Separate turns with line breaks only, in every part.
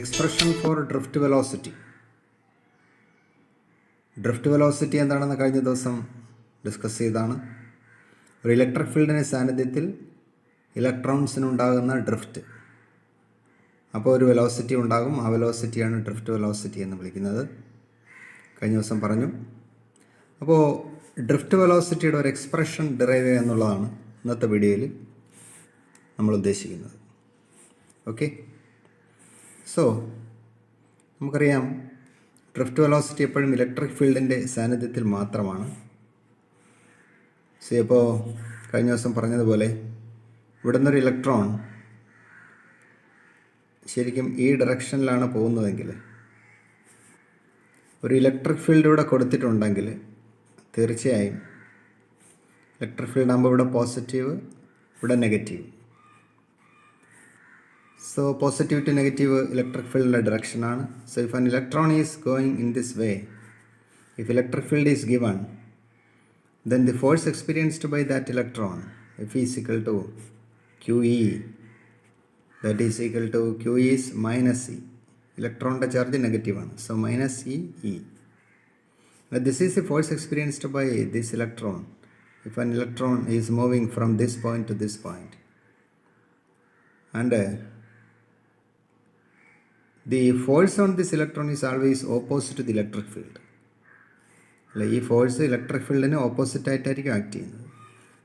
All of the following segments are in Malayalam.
Expression for drift velocity. Drift velocity എന്താണെന്ന് കഴിഞ്ഞ ദിവസം ഡിസ്കസ് ചെയ്താണ്. ഒരു ഇലക്ട്രിക് ഫീൽഡിൻ്റെ സാന്നിധ്യത്തിൽ ഇലക്ട്രോൺസിനുണ്ടാകുന്ന ഡ്രിഫ്റ്റ്. അപ്പോൾ ഒരു വെലോസിറ്റി ഉണ്ടാകും. ആ വെലോസിറ്റിയാണ് ഡ്രിഫ്റ്റ് വെലോസിറ്റി എന്ന് വിളിക്കുന്നത്. കഴിഞ്ഞ ദിവസം പറഞ്ഞു. അപ്പോൾ ഡ്രിഫ്റ്റ് വെലോസിറ്റിയുടെ ഒരു എക്സ്പ്രഷൻ ഡിറൈവ് ചെയ്യുക എന്നുള്ളതാണ് ഇന്നത്തെ വീഡിയോയിൽ നമ്മൾ ഉദ്ദേശിക്കുന്നത്. ഓക്കെ, സോ നമുക്കറിയാം ഡ്രിഫ്റ്റ് വെലോസിറ്റി എപ്പോഴും ഇലക്ട്രിക് ഫീൽഡിൻ്റെ സാന്നിധ്യത്തിൽ മാത്രമാണ്. സോ ഇപ്പോൾ കഴിഞ്ഞ ദിവസം പറഞ്ഞതുപോലെ ഇവിടുന്നൊരു ഇലക്ട്രോൺ ശരിക്കും ഈ ഡയറക്ഷനിലാണ് പോകുന്നതെങ്കിൽ, ഒരു ഇലക്ട്രിക് ഫീൽഡ് കൊടുത്തിട്ടുണ്ടെങ്കിൽ തീർച്ചയായും ഇലക്ട്രിക് ഫീൽഡ് ആകുമ്പോൾ ഇവിടെ പോസിറ്റീവ്, ഇവിടെ negative. So positive to negative electric ഫീൽഡിൻ്റെ ഡയറക്ഷനാണ്. So if an electron is going in this way, if electric field is given, then the force experienced by that electron, F is equal to QE, that is equal to Q is minus E. ഇലക്ട്രോണിൻ്റെ ചാർജ് നെഗറ്റീവാണ്. So minus E. This is the force experienced by this electron if an electron is moving from this point to this point. And the force on this electron is always opposite to the electric field. അല്ല, ഈ ഫോഴ്സ് ഇലക്ട്രിക് ഫീൽഡിന് ഓപ്പോസിറ്റ് ആയിട്ടായിരിക്കും ആക്ട് ചെയ്യുന്നത്.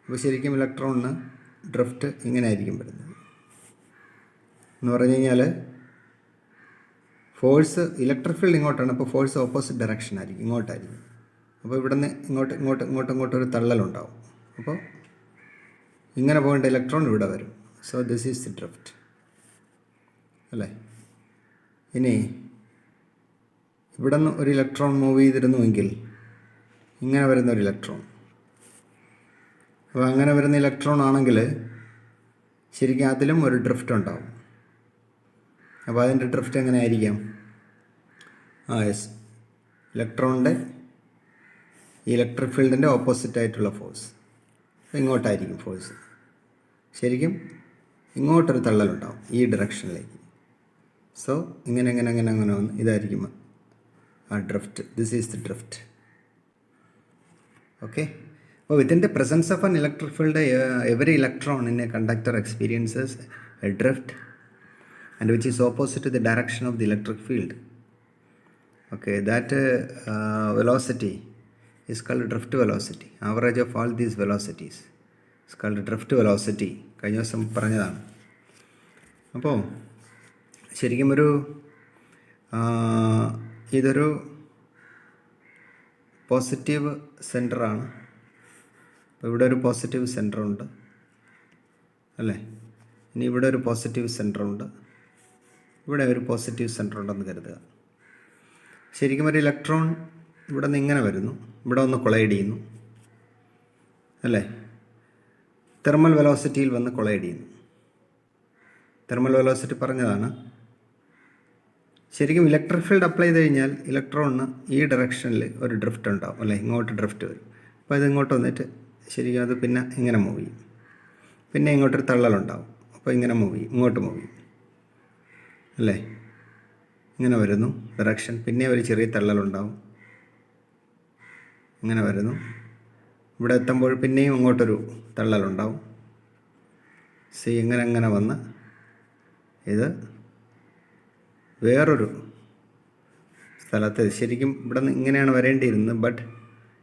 അപ്പോൾ ശരിക്കും ഇലക്ട്രോണിന് ഡ്രിഫ്റ്റ് ഇങ്ങനെ ആയിരിക്കും വരുന്നത്. എന്ന് പറഞ്ഞു കഴിഞ്ഞാൽ ഫോഴ്സ് ഇലക്ട്രിക് ഫീൽഡ് ഇങ്ങോട്ടാണ്, അപ്പോൾ ഫോഴ്സ് ഓപ്പോസിറ്റ് ഡയറക്ഷൻ ആയിരിക്കും, ഇങ്ങോട്ടായിരിക്കും. അപ്പോൾ ഇവിടെ നിന്ന് ഇങ്ങോട്ടൊരു തള്ളലുണ്ടാവും. അപ്പോൾ ഇങ്ങനെ പോകേണ്ട ഇലക്ട്രോൺ ഇവിടെ വരും. So this is the drift അല്ലേ. ഇനി ഇവിടെ നിന്ന് ഒരു ഇലക്ട്രോൺ മൂവ് ചെയ്തിരുന്നുവെങ്കിൽ ഇങ്ങനെ വരുന്ന ഒരു ഇലക്ട്രോൺ, അപ്പോൾ അങ്ങനെ വരുന്ന ഇലക്ട്രോൺ ആണെങ്കിൽ ശരിക്കും അതിലും ഒരു ഡ്രിഫ്റ്റ് ഉണ്ടാവും. അപ്പോൾ അതിൻ്റെ ഡ്രിഫ്റ്റ് എങ്ങനെ ആയിരിക്കാം? യെസ്, ഇലക്ട്രോണിൻ്റെ ഇലക്ട്രിക് ഫീൽഡിൻ്റെ ഓപ്പോസിറ്റ് ആയിട്ടുള്ള ഫോഴ്സ് ഇങ്ങോട്ടായിരിക്കും ഫോഴ്സ്. ശരിക്കും ഇങ്ങോട്ടൊരു തള്ളലുണ്ടാവും ഈ ഡയറക്ഷനിലേക്ക്. സോ ഇങ്ങനെ വന്ന് ഇതായിരിക്കും ആ drift. This is the drift. Okay, well, within the presence of an electric field, every electron in a conductor experiences a drift, and which is opposite to the direction of the electric field. Okay, that velocity is called drift velocity. Average of all these velocities is called drift velocity. കഴിഞ്ഞ ദിവസം പറഞ്ഞതാണ്. അപ്പോൾ ശരിക്കും ഇതൊരു പോസിറ്റീവ് സെൻറ്ററാണ്. അപ്പോൾ ഇവിടെ ഒരു പോസിറ്റീവ് സെൻറ്ററുണ്ട് അല്ലേ. ഇനി ഇവിടെ ഒരു പോസിറ്റീവ് സെൻറ്ററുണ്ട്, ഇവിടെ ഒരു പോസിറ്റീവ് സെൻറ്റർ ഉണ്ടെന്ന് കരുതുക. ശരിക്കും ഒരു ഇലക്ട്രോൺ ഇവിടെ നിന്ന് ഇങ്ങനെ വരുന്നു, ഇവിടെ ഒന്ന് കൊളൈഡ് ചെയ്യുന്നു അല്ലേ. തെർമൽ വെലോസിറ്റിയിൽ വന്ന് കൊളൈഡ് ചെയ്യുന്നു. തെർമൽ വെലോസിറ്റി പറഞ്ഞതാണ്. ശരിക്കും ഇലക്ട്രിക് ഫീൽഡ് അപ്ലൈ ചെയ്ത് കഴിഞ്ഞാൽ ഇലക്ട്രോണിന് ഈ ഡയറക്ഷനിൽ ഒരു ഡ്രിഫ്റ്റ് ഉണ്ടാവും അല്ലേ, ഇങ്ങോട്ട് ഡ്രിഫ്റ്റ് വരും. അപ്പോൾ അത് ഇങ്ങോട്ട് വന്നിട്ട് ശരിക്കും അത് പിന്നെ ഇങ്ങനെ മൂവ് ചെയ്യും, പിന്നെ ഇങ്ങോട്ടൊരു തള്ളലുണ്ടാവും. അപ്പോൾ ഇങ്ങനെ മൂവ് ചെയ്യും, ഇങ്ങോട്ട് മൂവ് ചെയ്യും അല്ലേ. ഇങ്ങനെ വരുന്നു ഡയറക്ഷൻ, പിന്നെ ഒരു ചെറിയ തള്ളലുണ്ടാവും, ഇങ്ങനെ വരുന്നു. ഇവിടെ എത്തുമ്പോൾ പിന്നെയും ഇങ്ങോട്ടൊരു തള്ളലുണ്ടാവും. ഇങ്ങനെ വന്ന് ഇത് വേറൊരു സ്ഥലത്ത് ശരിക്കും ഇവിടെ നിന്ന് ഇങ്ങനെയാണ് വരേണ്ടിയിരുന്നത്. ബട്ട്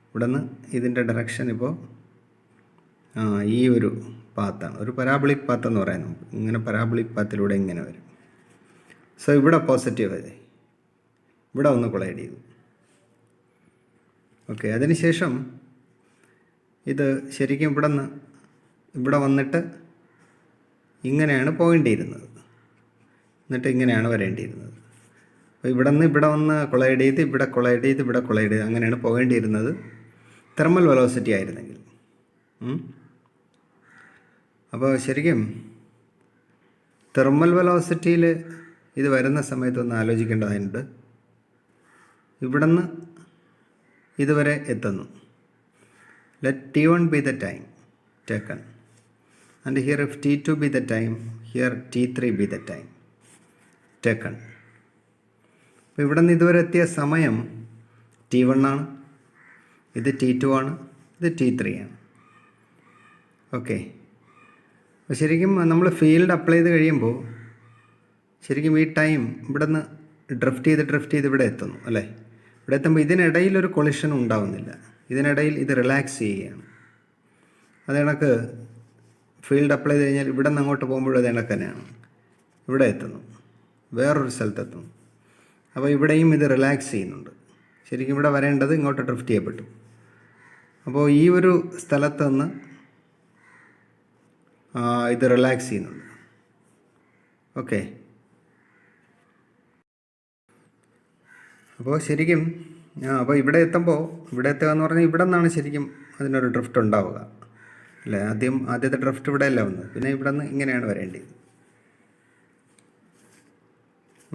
ഇവിടെ നിന്ന് ഇതിൻ്റെ ഡയറക്ഷൻ ഇപ്പോൾ ഈ ഒരു പാത്താണ്, ഒരു പരാബോളിക് പാത്ത് എന്ന് പറയാം നമുക്ക്. ഇങ്ങനെ പരാബോളിക് പാത്തിലൂടെ ഇങ്ങനെ വരും. സോ ഇവിടെ പോസിറ്റീവ് ആയി, ഇവിടെ ഒന്ന് കൊളൈഡ് ചെയ്തു. ഓക്കെ, അതിനുശേഷം ഇത് ശരിക്കും ഇവിടെ വന്നിട്ട് ഇങ്ങനെയാണ് പോകേണ്ടിയിരുന്നത്, എന്നിട്ട് ഇങ്ങനെയാണ് വരേണ്ടിയിരുന്നത്. അപ്പോൾ ഇവിടെ വന്ന് കൊളൈഡ് ചെയ്ത് ഇവിടെ കൊളൈഡ് ചെയ്ത് അങ്ങനെയാണ് പോകേണ്ടിയിരുന്നത് തെർമൽ വെലോസിറ്റി ആയിരുന്നെങ്കിൽ. അപ്പോൾ ശരിക്കും തെർമൽ വെലോസിറ്റിയിൽ ഇത് വരുന്ന സമയത്തൊന്ന് ആലോചിക്കേണ്ടതായിട്ടുണ്ട്. ഇവിടെ നിന്ന് ഇതുവരെ എത്തുന്നു. Let T1 be the time taken, and here if T2 be the time, here T3 be the time taken. അപ്പോൾ ഇവിടെ നിന്ന് ഇതുവരെ എത്തിയ സമയം T1 ആണ്, ഇത് T2 ആണ്, ഇത് T3 ആണ്. ഓക്കെ. അപ്പോൾ ശരിക്കും നമ്മൾ ഫീൽഡ് അപ്ലൈ ചെയ്ത് കഴിയുമ്പോൾ ശരിക്കും ഈ ടൈം ഇവിടെ നിന്ന് ഡ്രിഫ്റ്റ് ചെയ്ത് ഇവിടെ എത്തുന്നു അല്ലേ. ഇവിടെ എത്തുമ്പോൾ ഇതിനിടയിലൊരു കൊളിഷൻ ഉണ്ടാവുന്നില്ല, ഇതിനിടയിൽ ഇത് റിലാക്സ് ചെയ്യുകയാണ്. അത് കണക്ക് ഫീൽഡ് അപ്ലൈ ചെയ്ത് കഴിഞ്ഞാൽ ഇവിടെ നിന്ന് അങ്ങോട്ട് പോകുമ്പോഴും അത് കണക്ക് തന്നെയാണ്. ഇവിടെ എത്തുന്നു, വേറൊരു സ്ഥലത്തെത്തുന്നു. അപ്പോൾ ഇവിടെയും ഇത് റിലാക്സ് ചെയ്യുന്നുണ്ട്. ശരിക്കും ഇവിടെ വരേണ്ടത് ഇങ്ങോട്ട് ഡ്രിഫ്റ്റ് ചെയ്യപ്പെട്ടു. അപ്പോൾ ഈ ഒരു സ്ഥലത്ത് നിന്ന് ഇത് റിലാക്സ് ചെയ്യുന്നുണ്ട്. ഓക്കെ. അപ്പോൾ ശരിക്കും അപ്പോൾ ഇവിടെ എത്തുക എന്ന് പറഞ്ഞാൽ ഇവിടെ നിന്നാണ് ശരിക്കും അതിനൊരു ഡ്രിഫ്റ്റ് ഉണ്ടാവുക അല്ലേ. ആദ്യത്തെ ഡ്രിഫ്റ്റ് ഇവിടെ അല്ല വന്നത്, പിന്നെ ഇവിടെ നിന്ന് ഇങ്ങനെയാണ് വരേണ്ടത്.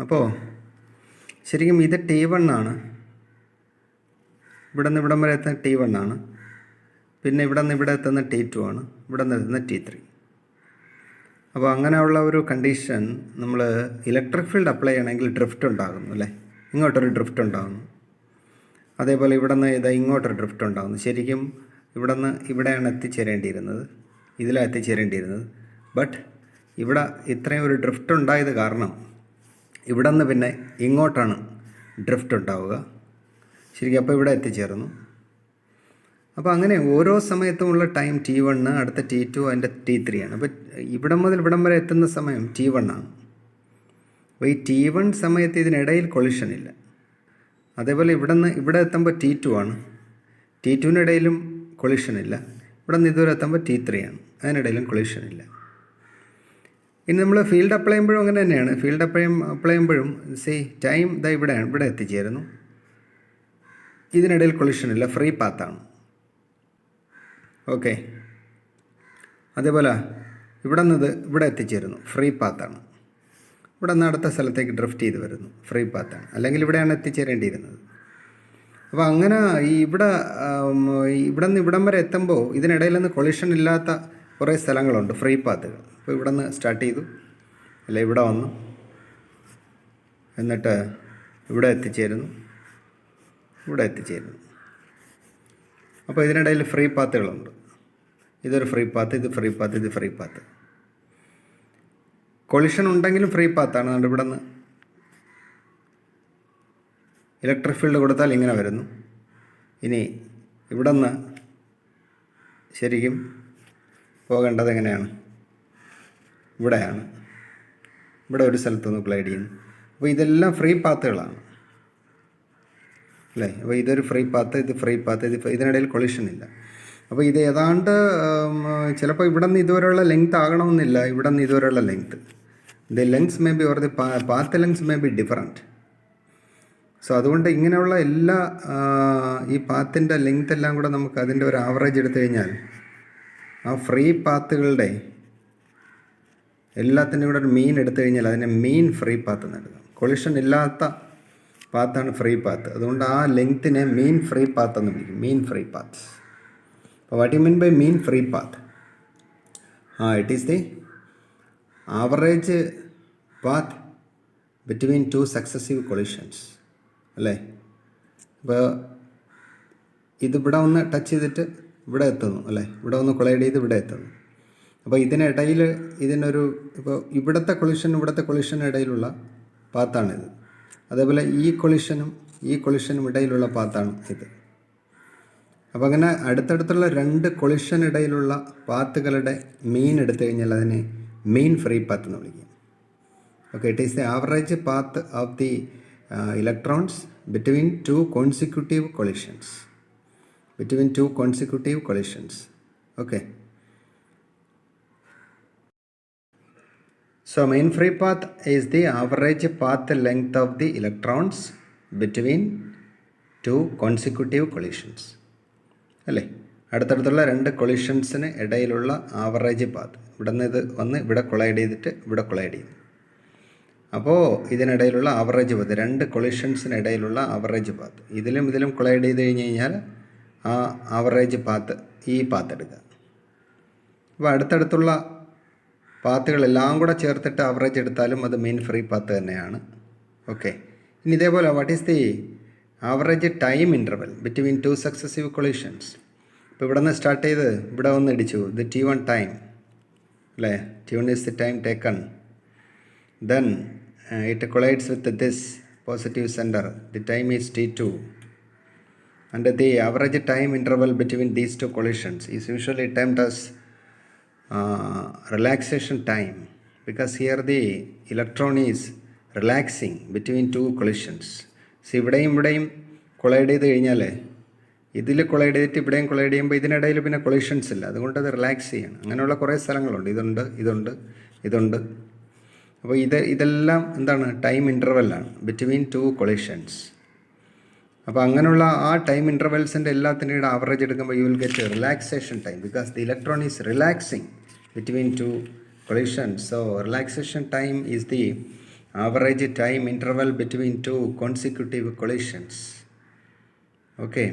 അപ്പോൾ ശരിക്കും ഇത് T1 ആണ്, ഇവിടെ നിന്ന് ഇവിടം വരെ എത്തുന്ന T1 ആണ്, പിന്നെ ഇവിടെ നിന്ന് ഇവിടെ എത്തുന്ന T2 ആണ്, ഇവിടെ നിന്ന് എത്തുന്ന T3. അപ്പോൾ അങ്ങനെയുള്ള ഒരു കണ്ടീഷൻ നമ്മൾ ഇലക്ട്രിക് ഫീൽഡ് അപ്ലൈ ചെയ്യണമെങ്കിൽ ഡ്രിഫ്റ്റ് ഉണ്ടാകുന്നു അല്ലേ. ഇങ്ങോട്ടൊരു ഡ്രിഫ്റ്റ് ഉണ്ടാകുന്നു. അതേപോലെ ഇവിടെ നിന്ന് ഇങ്ങോട്ടൊരു ഡ്രിഫ്റ്റ് ഉണ്ടാകുന്നു. ശരിക്കും ഇവിടെ നിന്ന് ഇവിടെയാണ് എത്തിച്ചേരേണ്ടിയിരുന്നത്, ഇതിലാണ് എത്തിച്ചേരേണ്ടിയിരുന്നത്. ബട്ട് ഇവിടെ ഇത്രയും ഒരു ഡ്രിഫ്റ്റ് ഉണ്ടായത് കാരണം ഇവിടെ നിന്ന് പിന്നെ ഇങ്ങോട്ടാണ് ഡ്രിഫ്റ്റ് ഉണ്ടാവുക ശരിക്കും. അപ്പോൾ ഇവിടെ എത്തിച്ചേർന്നു. അപ്പോൾ അങ്ങനെ ഓരോ സമയത്തുമുള്ള ടൈം T1, അടുത്ത T2, അതിൻ്റെ T3 ആണ്. അപ്പോൾ ഇവിടം മുതൽ ഇവിടം വരെ എത്തുന്ന സമയം T1 ആണ്. അപ്പോൾ ഈ T1 സമയത്ത് ഇതിനിടയിൽ കൊളിഷൻ ഇല്ല. അതേപോലെ ഇവിടെ എത്തുമ്പോൾ T2 ആണ്, T2-നിടയിലും കൊളിഷൻ ഇല്ല. ഇവിടെ നിന്ന് ഇതുവരെ എത്തുമ്പോൾ T3 ആണ്, അതിനിടയിലും കൊളിഷൻ ഇല്ല. ഇനി നമ്മൾ ഫീൽഡ് അപ്ലൈ ചെയ്യുമ്പോഴും അങ്ങനെ തന്നെയാണ്. ഫീൽഡ് അപ്ലൈ ചെയ്യുമ്പോഴും ടൈം ഇവിടെയാണ്, ഇവിടെ എത്തിച്ചേരുന്നു. ഇതിനിടയിൽ കൊളിഷൻ ഇല്ല, ഫ്രീ പാത്താണ്. ഓക്കെ. അതേപോലെ ഇവിടെ നിന്ന് ഇവിടെ എത്തിച്ചേരുന്നു, ഫ്രീ പാത്താണ്. ഇവിടെ നിന്ന് അടുത്ത സ്ഥലത്തേക്ക് ഡ്രിഫ്റ്റ് ചെയ്ത് വരുന്നു, ഫ്രീ പാത്താണ്. അല്ലെങ്കിൽ ഇവിടെയാണ് എത്തിച്ചേരേണ്ടിയിരുന്നത്. അപ്പോൾ അങ്ങനെ ഇവിടെ നിന്ന് ഇവിടം വരെ എത്തുമ്പോൾ ഇതിനിടയിലൊന്നും കൊളിഷൻ ഇല്ലാത്ത കുറേ സ്ഥലങ്ങളുണ്ട്, ഫ്രീ പാത്തുകൾ. അപ്പോൾ ഇവിടെ നിന്ന് സ്റ്റാർട്ട് ചെയ്തു, അല്ല ഇവിടെ വന്നു, എന്നിട്ട് ഇവിടെ എത്തിച്ചേരുന്നു, ഇവിടെ എത്തിച്ചേരുന്നു. അപ്പോൾ ഇതിനിടയിൽ ഫ്രീ പാത്തുകളുണ്ട്. ഇതൊരു ഫ്രീ പാത്ത്, ഇത് ഫ്രീ പാത്ത്, ഇത് ഫ്രീ പാത്ത്. കൊളിഷൻ ഉണ്ടെങ്കിലും ഫ്രീ പാത്താണ്. അതുകൊണ്ട് ഇവിടെ നിന്ന് ഇലക്ട്രിക് ഫീൽഡ് കൊടുത്താൽ ഇങ്ങനെ വരുന്നു. ഇനി ഇവിടെ നിന്ന് ശരിക്കും പോകേണ്ടത് എങ്ങനെയാണ്? ഇവിടെയാണ്. ഇവിടെ ഒരു സ്ഥലത്തൊന്ന് ഗ്ലൈഡ് ചെയ്യുന്നു. അപ്പോൾ ഇതെല്ലാം ഫ്രീ പാത്തുകളാണ് അല്ലേ. അപ്പോൾ ഇതൊരു ഫ്രീ പാത്ത്, ഇത് ഫ്രീ പാത്ത്, ഇതിനിടയിൽ കൊളിഷൻ ഇല്ല. അപ്പോൾ ഇത് ഏതാണ്ട് ചിലപ്പോൾ ഇവിടെ നിന്ന് ഇതുവരെയുള്ള ലെങ്ത് ആകണമെന്നില്ല, ഇവിടെ നിന്ന് ഇതുവരെയുള്ള length. The lengths may be or the path lengths may be different. So അതുകൊണ്ട് ഇങ്ങനെയുള്ള എല്ലാ ഈ പാത്തിൻ്റെ ലെങ്ത് എല്ലാം കൂടെ നമുക്ക് അതിൻ്റെ ഒരു ആവറേജ് എടുത്തു കഴിഞ്ഞാൽ ആ ഫ്രീ പാത്തുകളുടെ എല്ലാത്തിൻ്റെയും കൂടെ ഒരു മീൻ എടുത്തു കഴിഞ്ഞാൽ അതിനെ മീൻ ഫ്രീ പാത്ത് എന്ന് എടുക്കാം. കൊളിഷൻ ഇല്ലാത്ത പാത്താണ് ഫ്രീ പാത്ത്. അതുകൊണ്ട് ആ ലെങ്ത്തിനെ മീൻ ഫ്രീ പാത്ത് എന്ന് വിളിക്കും, മീൻ ഫ്രീ പാത്ത്. അപ്പോൾ what you mean by mean free path? It is the average path between two successive collisions അല്ലേ. അപ്പോൾ ഇതിവിടെ ഒന്ന് ടച്ച് ചെയ്തിട്ട് ഇവിടെ എത്തുന്നു അല്ലേ, ഇവിടെ ഒന്ന് കൊളൈഡ് ചെയ്ത് ഇവിടെ എത്തുന്നു. അപ്പോൾ ഇതിനിടയിൽ ഇപ്പോൾ ഇവിടുത്തെ കൊളിഷനും ഇടയിലുള്ള പാത്താണിത്. അതേപോലെ ഈ കൊളിഷനും ഇടയിലുള്ള പാത്താണ് ഇത്. അപ്പോൾ അങ്ങനെ അടുത്തടുത്തുള്ള രണ്ട് കൊളിഷനിടയിലുള്ള പാത്തുകളുടെ മീൻ എടുത്തു കഴിഞ്ഞാൽ അതിനെ മീൻ ഫ്രീ പാത്ത് എന്ന് വിളിക്കും. Okay. It is the average path of the electrons between two consecutive collisions. Okay. So mean free path is the average path length of the electrons between two consecutive collisions. അല്ലേ, അടുത്തടുത്തുള്ള രണ്ട് കൊളിഷൻസിന് ഇടയിലുള്ള ആവറേജ് പാത്ത്. ഇവിടെ നിന്ന് ഇത് വന്ന് ഇവിടെ കൊളൈഡ് ചെയ്തിട്ട് ഇവിടെ കൊളൈഡ് ചെയ്തു. അപ്പോൾ ഇതിനിടയിലുള്ള ആവറേജ് പാത്ത്, രണ്ട് കൊളിഷൻസിന് ഇടയിലുള്ള ആവറേജ് പാത്ത്. ഇതിലും കൊളൈഡ് ചെയ്ത് കഴിഞ്ഞ് കഴിഞ്ഞാൽ ആ ആവറേജ് പാത്ത്, ഈ പാത്ത് എടുക്കുക. അപ്പോൾ അടുത്തടുത്തുള്ള പാത്തുകളെല്ലാം കൂടെ ചേർത്തിട്ട് ആവറേജ് എടുത്താലും അത് മീൻ ഫ്രീ പാത്ത് തന്നെയാണ്. ഓക്കെ. ഇനി ഇതേപോലെ what is the average time interval between two successive collisions. ഇപ്പോൾ ഇവിടെ നിന്ന് സ്റ്റാർട്ട് ചെയ്ത് ഇവിടെ ഒന്ന് ഇടിച്ചു, ഇത് T1 ടൈം അല്ലേ, T1 is the time taken, then it collides with this positive centre, the time is T2, and the average time interval between these two collisions is usually termed as relaxation time, because here the electron is relaxing between two collisions. So ഇവിടെയും കൊളൈഡ് ചെയ്ത് കഴിഞ്ഞാൽ ഇതിൽ കൊളൈഡ് ചെയ്തിട്ട് ഇവിടെയും കൊളൈഡ് ചെയ്യുമ്പോൾ ഇതിനിടയിൽ പിന്നെ കൊളിഷൻസ് ഇല്ല, അതുകൊണ്ട് അത് റിലാക്സ് ചെയ്യണം. അങ്ങനെയുള്ള കുറേ സ്ഥലങ്ങളുണ്ട്, ഇതുണ്ട്. അപ്പോൾ ഇതെല്ലാം എന്താണ്, ടൈം ഇൻ്റർവെല്ലാണ് ബിറ്റ്വീൻ ടു കൊളിഷൻസ്. അപ്പോൾ അങ്ങനെയുള്ള ആ ടൈം ഇൻ്റർവെൽസിൻ്റെ എല്ലാത്തിൻ്റെയും ആവറേജ് എടുക്കുമ്പോൾ you will get relaxation time, because the electron is relaxing between two collisions. So relaxation time is the average time interval between two consecutive collisions. Okay,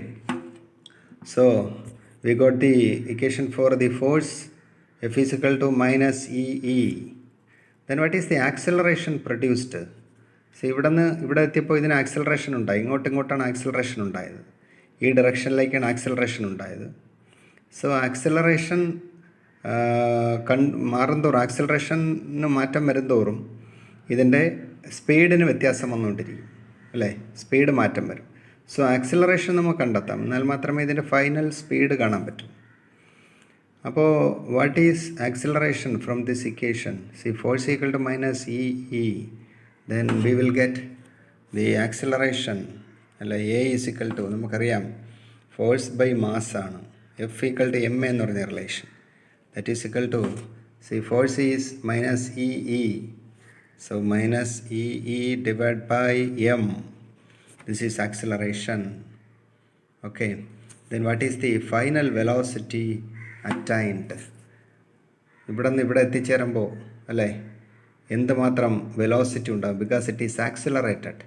so we got the equation for the force F is equal to minus EE. Then what is the acceleration produced? So ഇവിടെ എത്തിയപ്പോൾ ഇതിന് ആക്സിലറേഷൻ ഉണ്ടായി, ഇങ്ങോട്ടാണ് ആക്സിലറേഷൻ ഉണ്ടായത്, ഈ ഡയറക്ഷനിലേക്കാണ് ആക്സിലറേഷൻ ഉണ്ടായത്. സോ ആക്സിലറേഷൻ മാറുന്തോറും, ആക്സിലറേഷന് മാറ്റം വരുന്തോറും ഇതിൻ്റെ സ്പീഡിന് വ്യത്യാസം വന്നുകൊണ്ടിരിക്കും അല്ലേ, സ്പീഡ് മാറ്റം വരും. സോ ആക്സിലറേഷൻ നമുക്ക് കണ്ടെത്താം, എന്നാൽ മാത്രമേ ഇതിൻ്റെ ഫൈനൽ സ്പീഡ് കാണാൻ പറ്റൂ. അപ്പോൾ what is acceleration from this equation? See force equal to minus EE. Then we will get the acceleration, അല്ല A is equal to, നമുക്കറിയാം ഫോഴ്സ് ബൈ മാസ് ആണ്, F equal to ma എന്ന് പറഞ്ഞ relation, that is equal to, see force is minus EE, so minus EE divided by m, this is acceleration. Okay, then what is the final velocity attained? ഇവിടെ നിന്ന് ഇവിടെ എത്തിച്ചേരുമ്പോൾ അല്ലേ എന്തുമാത്രം വെലോസിറ്റി ഉണ്ടാകും, because it is accelerated,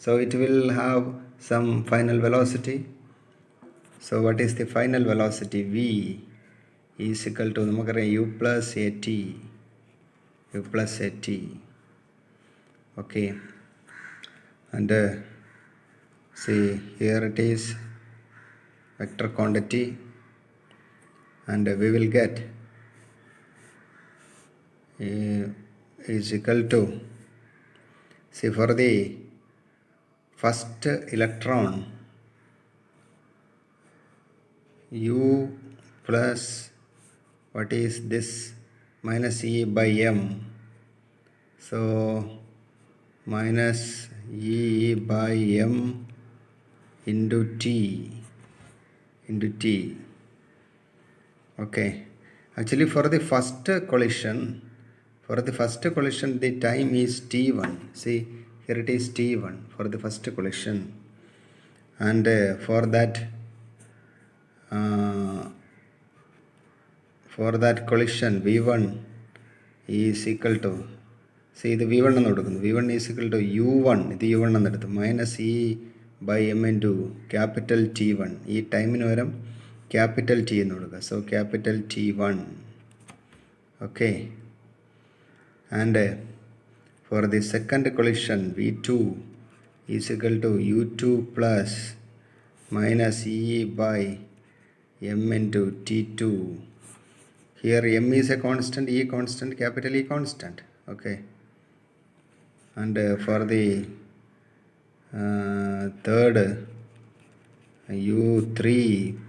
so it will have some final velocity. So what is the final velocity? V is equal to, നമുക്കറിയാം U plus AT. Okay, and see here it is vector quantity, and we will get is equal to, see for the first electron U plus what is this minus E by m, so minus E by m into T. Okay, actually for the first collision, the time is T1. See here it is T1 for the first collision, and for that collision V1 is equal to, see the V1 എന്ന് കൊടുക്കുന്നു, V1 is equal to U1, ഇത് U1 എന്നെടുത്ത് minus E by m into capital T1, ഈ ടൈമിന് പകരം ക്യാപിറ്റൽ T എന്ന് കൊടുക്കുക, so capital T1. Okay, and for the second collision V2 is equal to U2 plus minus E by m into T2. Here m is a constant, E constant, capital E constant. Okay, and for the third U3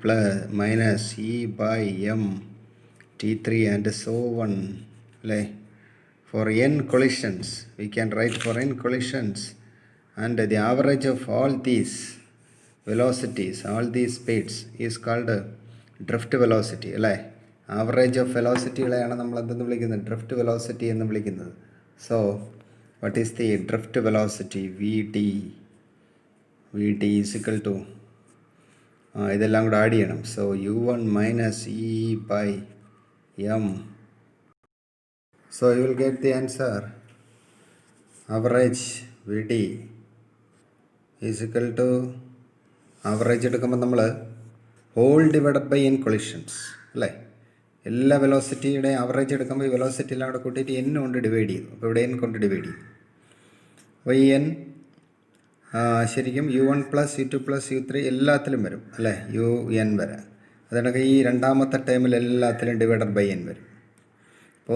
plus minus E by m T3 and so on. For n collisions, we can write for n collisions, and the average of all these velocities, all these speeds is called drift velocity. അല്ലേ, ആവറേജ് ഓഫ് വെലോസിറ്റികളെയാണ് നമ്മൾ എന്തെന്ന് വിളിക്കുന്നത്, ഡ്രിഫ്റ്റ് വെലോസിറ്റി എന്ന് വിളിക്കുന്നത്. So what is the drift velocity? VD is equal to, ഇതെല്ലാം കൂടെ ആഡ് ചെയ്യണം, so U1 minus E by m. So you will get the answer, average VD is equal to, average എടുക്കുമ്പോൾ നമ്മൾ whole divided by n collisions അല്ലേ, എല്ലാ വെലോസിറ്റിയുടെ ആവറേജ് എടുക്കുമ്പോൾ ഈ വെലോസിറ്റി എല്ലാം കൂടെ കൂട്ടിയിട്ട് n കൊണ്ട് ഡിവൈഡ് ചെയ്തു, അപ്പോൾ ഇവിടെ n കൊണ്ട് ഡിവൈഡ് ചെയ്തു. അപ്പോൾ ഈ n ശരിക്കും U1 plus U2 plus U3 എല്ലാത്തിലും വരും അല്ലേ, UN വരെ. അതിനൊക്കെ ഈ രണ്ടാമത്തെ ടേമിൽ എല്ലാത്തിലും ഡിവൈഡഡ് ബൈ n വരും. അപ്പോൾ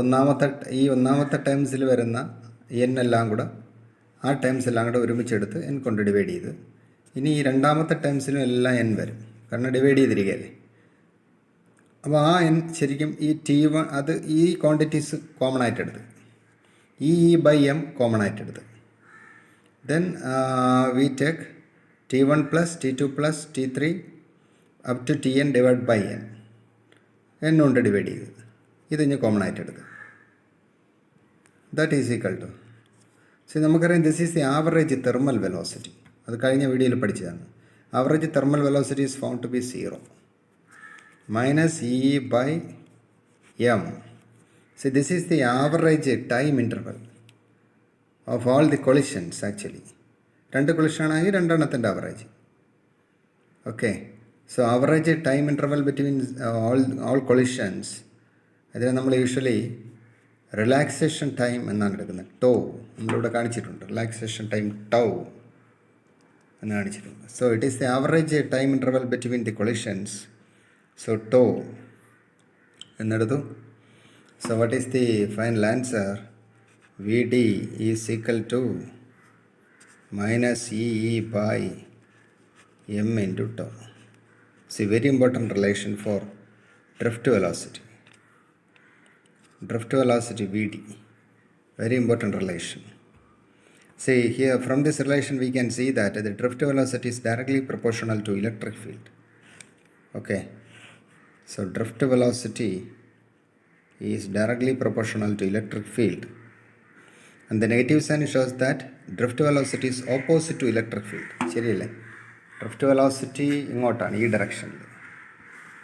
ഒന്നാമത്തെ ടേംസിൽ വരുന്ന n എല്ലാം കൂടെ ആ ടേംസ് എല്ലാം കൂടെ ഒരുമിച്ചെടുത്ത് n കൊണ്ട് ഡിവൈഡ് ചെയ്ത്, ഇനി ഈ രണ്ടാമത്തെ ടേംസിലും എല്ലാം n വരും, കാരണം ഡിവൈഡ് ചെയ്തിരിക്കുകയല്ലേ. അപ്പോൾ ആ n ശരിക്കും ഈ T1 അത് ഈ ക്വാണ്ടിറ്റീസ് കോമൺ ആയിട്ടെടുത്ത്, ഈ ബൈ m കോമൺ ആയിട്ടെടുത്ത്, then we take T1 plus T2 plus T3 up to Tn divided by n കൊണ്ട് ഡിവൈഡ് ചെയ്ത് ഇത് ഇനി കോമൺ ആയിട്ടെടുത്ത്, that is equal to, so നമുക്കറിയാം this is the average thermal velocity. അത് കഴിഞ്ഞ വീഡിയോയിൽ പഠിച്ചതാണ്. Average thermal velocity is found to be 0 minus E by m. So this is the average time interval of all the collisions actually. രണ്ട് കൊളിഷൻ ആയി രണ്ടെണ്ണത്തിൻ്റെ ആവറേജ്. Okay, so average time interval between all collisions, അതിനെ നമ്മൾ യൂഷ്വലി റിലാക്സേഷൻ ടൈം എന്നാണ് എടുക്കുന്നത്. ടോ നമ്മളിവിടെ കാണിച്ചിട്ടുണ്ട്, റിലാക്സേഷൻ ടൈം ടൗ എന്ന് കാണിച്ചിട്ടുണ്ട്. So it is the average time interval between the collisions. So tau എന്നെടുത്തു. So what is the final answer? Vd is equal to minus EE by m into tau. See, very important relation for drift velocity. Drift velocity Vd, very important relation. See here, from this relation we can see that the drift velocity is directly proportional to electric field. Okay. So drift velocity is directly proportional to electric field, and the negative sign shows that drift velocity is opposite to electric field. ശരിയല്ലേ? ഡ്രിഫ്റ്റ് വെലോസിറ്റി ഇങ്ങോട്ടാണ്, ഈ ഡയറക്ഷനിൽ,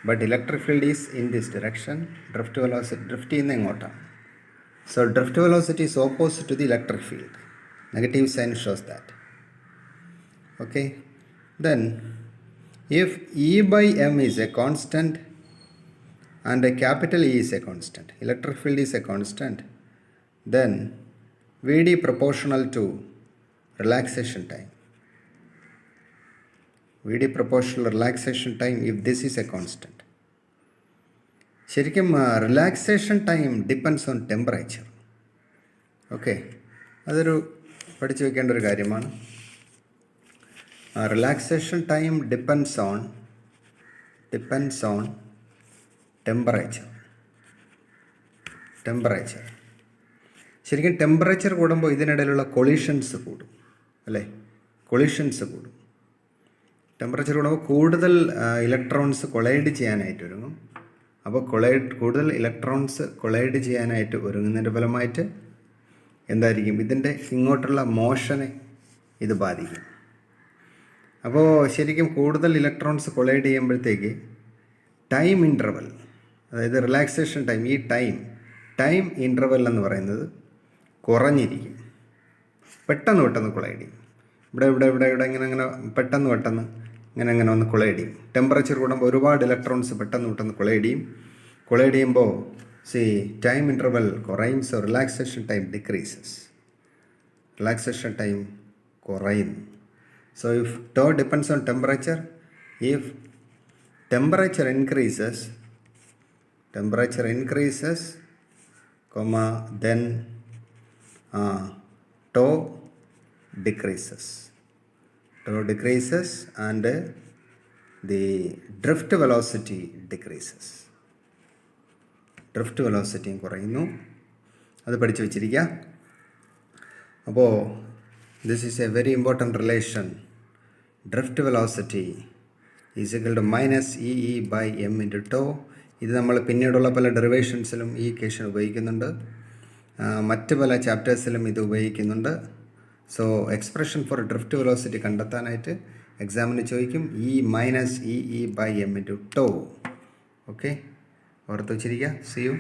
but electric field is in this direction. Drift velocity drift ചെയ്യുന്ന ഇങ്ങോട്ടാണ്. So drift velocity is opposite to the electric field. Negative sign shows that. Okay, then if E by m is a constant and a capital E is a constant, electric field is a constant, then Vd proportional to relaxation time. Vd proportional relaxation time if this is a constant. ശരിക്കും relaxation time depends on temperature. Okay, അതൊരു പഠിച്ചു വെക്കേണ്ട ഒരു കാര്യമാണ്. Relaxation time depends on temperature. ശരിക്കും ടെമ്പറേച്ചർ കൂടുമ്പോൾ ഇതിനിടയിലുള്ള കൊളിഷൻസ് കൂടും അല്ലേ, കൊളിഷൻസ് കൂടും. ടെമ്പറേച്ചർ കൂടുമ്പോൾ കൂടുതൽ ഇലക്ട്രോൺസ് കൊളൈഡ് ചെയ്യാനായിട്ട് ഒരുങ്ങും. അപ്പോൾ കൂടുതൽ ഇലക്ട്രോൺസ് കൊളൈഡ് ചെയ്യാനായിട്ട് ഒരുങ്ങുന്നതിൻ്റെ ഫലമായിട്ട് എന്തായിരിക്കും, ഇതിൻ്റെ ഇങ്ങോട്ടുള്ള മോഷനെ ഇത് ബാധിക്കും. അപ്പോൾ ശരിക്കും കൂടുതൽ ഇലക്ട്രോൺസ് കൊളൈഡ് ചെയ്യുമ്പോഴത്തേക്ക് ടൈം ഇൻ്റർവൽ, അതായത് റിലാക്സേഷൻ ടൈം, ഈ ടൈം ഇൻ്റർവൽ എന്ന് പറയുന്നത് കുറഞ്ഞിരിക്കും. പെട്ടെന്ന് കൊളൈഡ് ചെയ്യും. ഇവിടെ ഇങ്ങനെ പെട്ടെന്ന് ഇങ്ങനെ വന്ന് കൊളൈഡ് ചെയ്യും. ടെമ്പറേച്ചർ കൂടുമ്പോൾ ഒരുപാട് ഇലക്ട്രോൺസ് പെട്ടെന്ന് കൊളൈഡ് ചെയ്യുമ്പോൾ ടൈം ഇൻ്റർവൽ കുറയും. So relaxation time decreases, relaxation time കുറയുന്നു. So if tau depends on temperature, if temperature increases, then tau decreases. And the drift velocity decreases. Drift velocity കുറയുന്നു. അത് പഠിച്ചു വെച്ചിരിക്കുക. അപ്പോൾ this is a very important relation. Drift velocity is equal to minus EE by m into tau. ഇത് നമ്മൾ പിന്നീടുള്ള പല ഡെറിവേഷൻസിലും ഈ ഇക്വേഷൻ ഉപയോഗിക്കുന്നുണ്ട്, മറ്റ് പല ചാപ്റ്റേഴ്സിലും ഇത് ഉപയോഗിക്കുന്നുണ്ട്. So expression for drift velocity കണ്ടെത്താനായിട്ട് എക്സാമിന് ചോദിക്കും E minus EE by m into tau. Okay, ഓർത്ത് വെച്ചിരിക്കുക. See you.